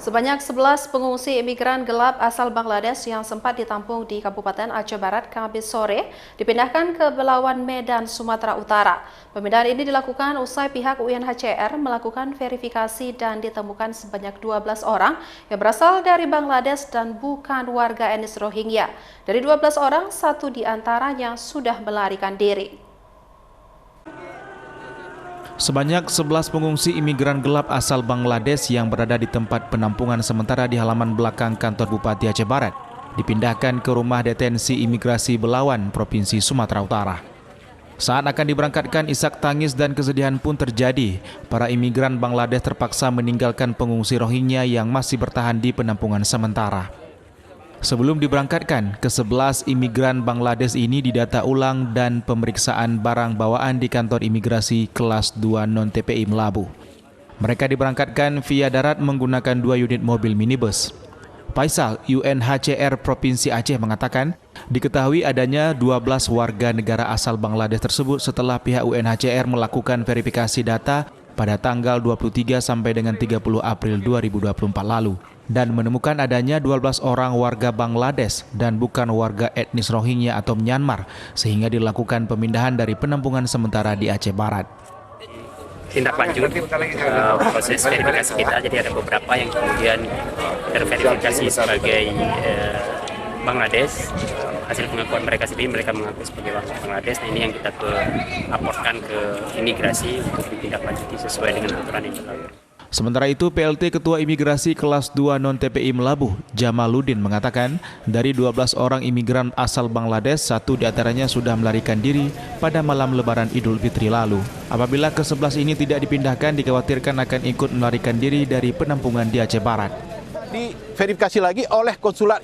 Sebanyak 11 pengungsi imigran gelap asal Bangladesh yang sempat ditampung di Kabupaten Aceh Barat Kamis sore dipindahkan ke Belawan, Medan, Sumatera Utara. Pemindahan ini dilakukan usai pihak UNHCR melakukan verifikasi dan ditemukan sebanyak 12 orang yang berasal dari Bangladesh dan bukan warga etnis Rohingya. Dari 12 orang, 1 diantaranya sudah melarikan diri. Sebanyak 11 pengungsi imigran gelap asal Bangladesh yang berada di tempat penampungan sementara di halaman belakang kantor Bupati Aceh Barat dipindahkan ke rumah detensi imigrasi Belawan, Provinsi Sumatera Utara. Saat akan diberangkatkan, isak tangis dan kesedihan pun terjadi. Para imigran Bangladesh terpaksa meninggalkan pengungsi Rohingya yang masih bertahan di penampungan sementara. Sebelum diberangkatkan, ke-11 imigran Bangladesh ini didata ulang dan pemeriksaan barang bawaan di kantor imigrasi kelas 2 non-TPI Melabu. Mereka diberangkatkan via darat menggunakan 2 unit mobil minibus. Faisal, UNHCR Provinsi Aceh mengatakan, diketahui adanya 12 warga negara asal Bangladesh tersebut setelah pihak UNHCR melakukan verifikasi data pada tanggal 23 sampai dengan 30 April 2024 lalu dan menemukan adanya 12 orang warga Bangladesh dan bukan warga etnis Rohingya atau Myanmar sehingga dilakukan pemindahan dari penampungan sementara di Aceh Barat. Tindak lanjut proses verifikasi kita, jadi ada beberapa yang kemudian terverifikasi sebagai Bangladesh. Hasil pengakuan mereka sendiri, mereka mengaku sebagai warga Bangladesh. Nah, ini yang kita laporkan ke imigrasi untuk ditindaklanjuti sesuai dengan aturan yang berlaku. Sementara itu, PLT Ketua Imigrasi Kelas 2 Non-TPI Melabuh, Jamaluddin mengatakan, dari 12 orang imigran asal Bangladesh, 1 diantaranya sudah melarikan diri pada malam Lebaran Idul Fitri lalu. Apabila ke-11 ini tidak dipindahkan, dikhawatirkan akan ikut melarikan diri dari penampungan di Aceh Barat. Diverifikasi lagi oleh konsulat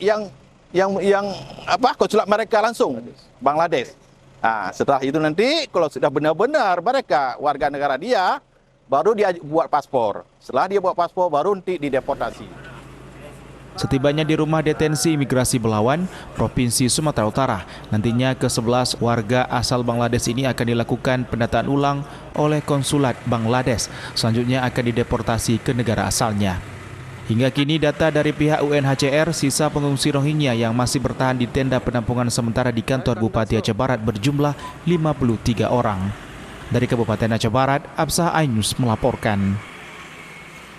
konsulat mereka langsung Bangladesh. Nah, setelah itu nanti kalau sudah benar-benar mereka warga negara dia, baru dia buat paspor. Setelah dia buat paspor, baru nanti dideportasi. Setibanya di rumah detensi imigrasi Belawan, Provinsi Sumatera Utara, nantinya ke-11 warga asal Bangladesh ini akan dilakukan pendataan ulang oleh konsulat Bangladesh. Selanjutnya akan dideportasi ke negara asalnya. Hingga kini data dari pihak UNHCR, sisa pengungsi Rohingya yang masih bertahan di tenda penampungan sementara di kantor Bupati Aceh Barat berjumlah 53 orang. Dari Kabupaten Aceh Barat, Absah Ainus melaporkan.